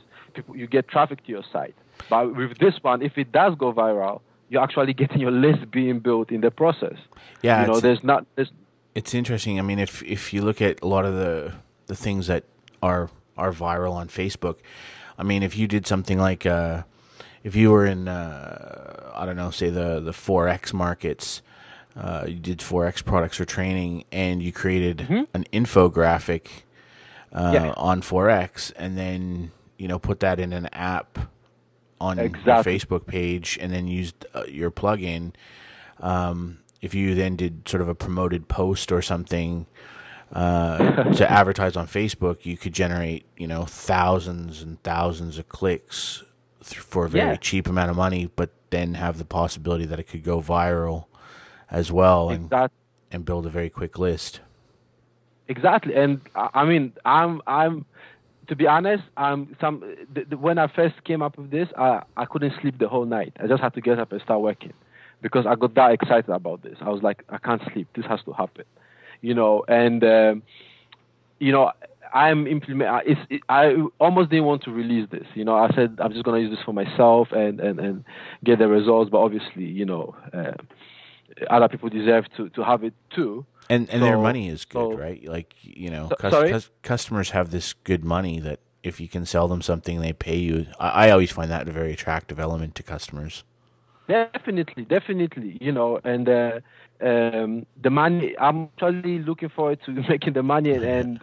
C: you get traffic to your site. But with this one, if it does go viral, you're actually getting your list being built in the process.
B: Yeah,
C: It's
B: interesting. I mean, if you look at a lot of the things that are viral on Facebook, I mean, if you did something like if you were in I don't know, say the Forex markets, you did Forex products or training, and you created an infographic on Forex, and then put that in an app on your Facebook page, and then used your plugin. If you then did sort of a promoted post or something to advertise on Facebook, you could generate thousands and thousands of clicks for a very cheap amount of money, but then have the possibility that it could go viral as well, and build a very quick list.
C: Exactly. And I mean, I'm to be honest, when I first came up with this, I couldn't sleep the whole night. I just had to get up and start working, because I got that excited about this. I was like, I can't sleep. This has to happen, and I almost didn't want to release this. I said I'm just gonna use this for myself and get the results. But obviously, other people deserve to have it too.
B: And their money is good, right? Like, customers have this good money that if you can sell them something, they pay you. I always find that a very attractive element to customers.
C: Definitely. And the money, I'm actually looking forward to making the money and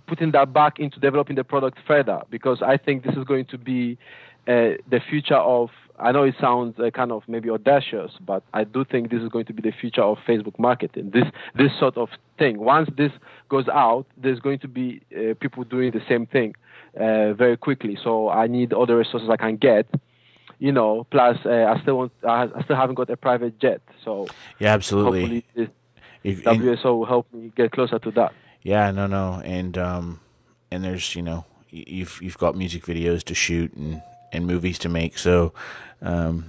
C: putting that back into developing the product further, because I think this is going to be the future of, I know it sounds kind of maybe audacious, but I do think this is going to be the future of Facebook marketing. This sort of thing. Once this goes out, there's going to be people doing the same thing very quickly. So I need all the resources I can get. Plus I still haven't got a private jet. So
B: yeah, absolutely.
C: Hopefully this WSO will help me get closer to that.
B: Yeah, no, and there's you've got music videos to shoot and movies to make, so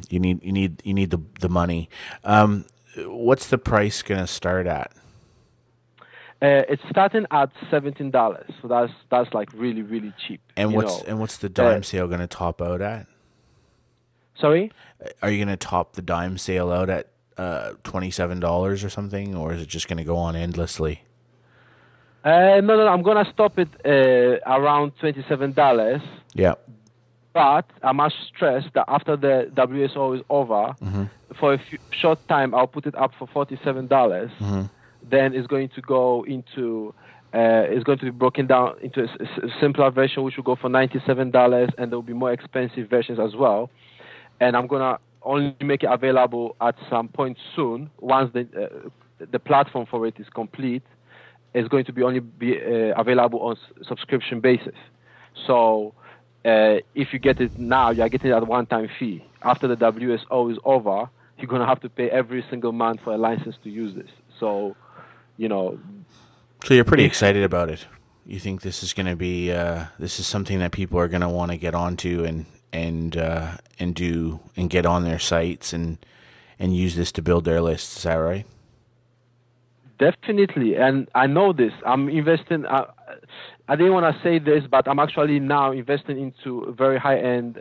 B: you need the money. What's the price gonna start at?
C: It's starting at $17, so that's like really, really cheap.
B: And what's the dime sale gonna top out at?
C: Sorry?
B: Are you gonna top the dime sale out at $27 or something, or is it just gonna go on endlessly?
C: No, I'm gonna stop it around $27.
B: Yeah.
C: But I must stress that after the WSO is over, for a short time, I'll put it up for $47. Then it's going to go into, it's going to be broken down into a simpler version, which will go for $97, and there will be more expensive versions as well. And I'm gonna only make it available at some point soon. Once the platform for it is complete, it's going to only be available on subscription basis. So if you get it now, you're getting it at a one-time fee. After the WSO is over, you're going to have to pay every single month for a license to use this. So you know.
B: So you're pretty excited about it. You think this is going to be this is something that people are going to want to get onto and do and get on their sites and use this to build their lists. Is that right?
C: Definitely, and I know this. I'm investing. I didn't want to say this, but I'm actually now investing into a very high-end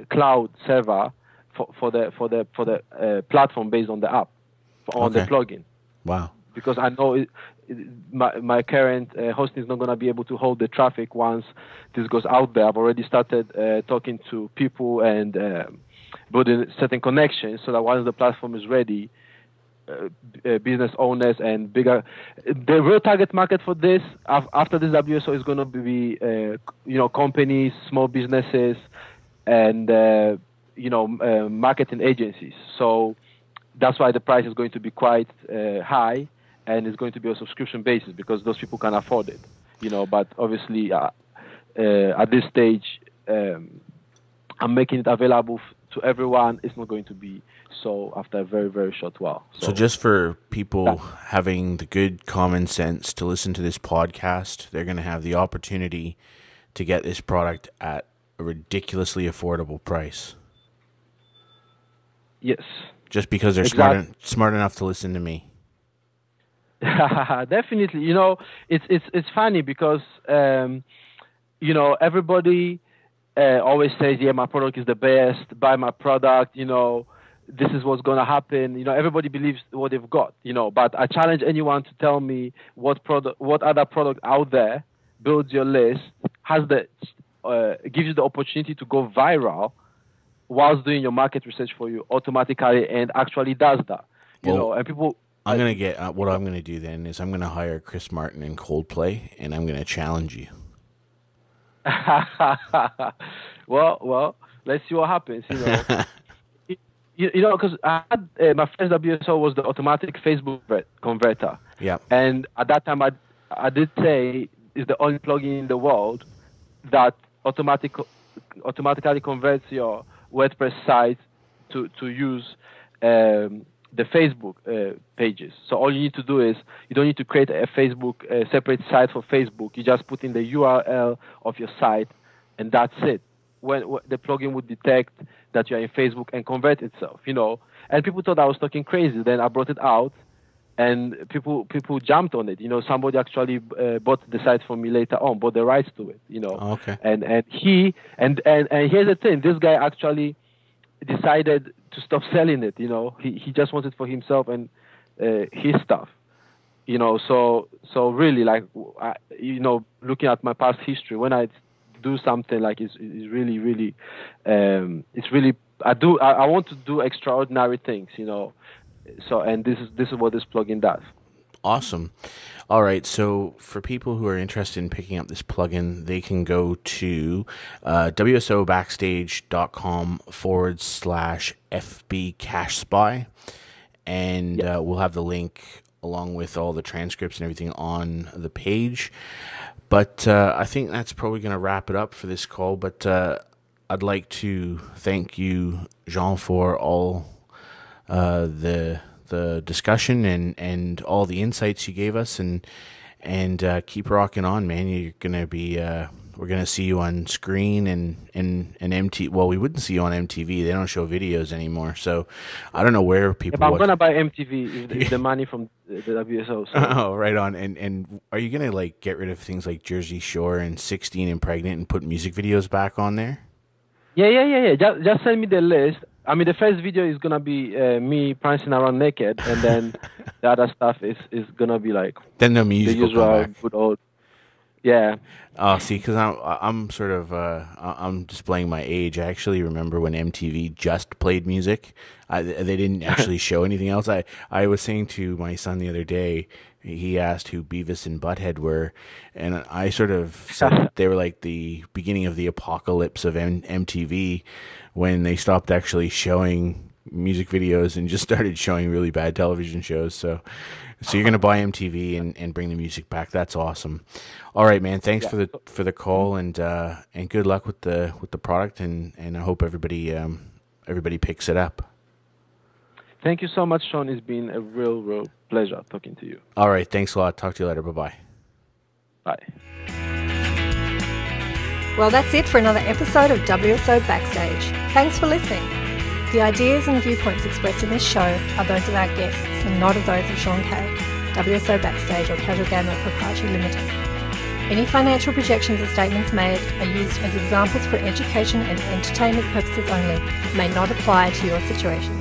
C: cloud server for the platform based on the app, on the plugin.
B: Wow.
C: Because I know my current hosting is not going to be able to hold the traffic once this goes out there. I've already started talking to people and building certain connections so that once the platform is ready, business owners and bigger, the real target market for this after this WSO is going to be companies, small businesses, and marketing agencies. So that's why the price is going to be quite high, and it's going to be a subscription basis because those people can afford it. But obviously at this stage, I'm making it available to everyone. It's not going to be so after a very, very short while.
B: So just for people having the good common sense to listen to this podcast, they're going to have the opportunity to get this product at a ridiculously affordable price.
C: Yes.
B: Just because they're smart enough to listen to me.
C: Definitely. It's funny because everybody always says, yeah, my product is the best, buy my product, this is what's going to happen. Everybody believes what they've got, but I challenge anyone to tell me what other product out there builds your list, gives you the opportunity to go viral whilst doing your market research for you automatically and actually does that. And people...
B: I'm going to get, what I'm going to do then is I'm going to hire Chris Martin and Coldplay, and I'm going to challenge you.
C: Well, let's see what happens, because I had my first WSO was the automatic Facebook converter.
B: Yeah.
C: And at that time, I did say it's the only plugin in the world that automatically converts your WordPress site to use the Facebook pages. So all you need to do is you don't need to create a separate site for Facebook. You just put in the URL of your site, and that's it. When the plugin would detect that you're in Facebook and convert itself, And people thought I was talking crazy. Then I brought it out, and people jumped on it. Somebody actually bought the site from me later on, bought the rights to it.
B: Okay.
C: And here's the thing: this guy actually decided to stop selling it. He just wanted for himself and his stuff. So really, like, looking at my past history, when I do something like it's really, really, it's really, I want to do extraordinary things, So, and this is what this plugin does.
B: Awesome. All right. So for people who are interested in picking up this plugin, they can go to wsobackstage.com/FB Cash Spy. And we'll have the link along with all the transcripts and everything on the page. But I think that's probably going to wrap it up for this call. But I'd like to thank you, Jean, for all the discussion and all the insights you gave us, and keep rocking on, man. You're gonna be we're gonna see you on screen and MTV. Well, we wouldn't see you on MTV. They don't show videos anymore. So I don't know where people.
C: I'm gonna buy MTV if the money from the WSO. So.
B: Oh, right on. And are you gonna like get rid of things like Jersey Shore and 16 and Pregnant and put music videos back on there?
C: Yeah. Just send me the list. I mean, the first video is gonna be me prancing around naked, and then the other stuff is gonna be like
B: then the music will come back.
C: Good old. Yeah.
B: Oh, see, because I'm sort of I'm displaying my age. I actually remember when MTV just played music. They didn't actually show anything else. I was saying to my son the other day. He asked who Beavis and Butthead were, and I sort of said they were like the beginning of the apocalypse of MTV when they stopped actually showing music videos and just started showing really bad television shows. So you're gonna buy MTV and bring the music back. That's awesome. All right, man. Thanks for the call and good luck with the product and I hope everybody picks it up.
C: Thank you so much, Sean. It's been a real pleasure talking to you.
B: All right. Thanks a lot. Talk to you later. Bye-bye.
C: Bye.
A: Well, that's it for another episode of WSO Backstage. Thanks for listening. The ideas and viewpoints expressed in this show are those of our guests and not of those of Sean Kay, WSO Backstage or Casual Gamer Proprietary Limited. Any financial projections or statements made are used as examples for education and entertainment purposes only, may not apply to your situation.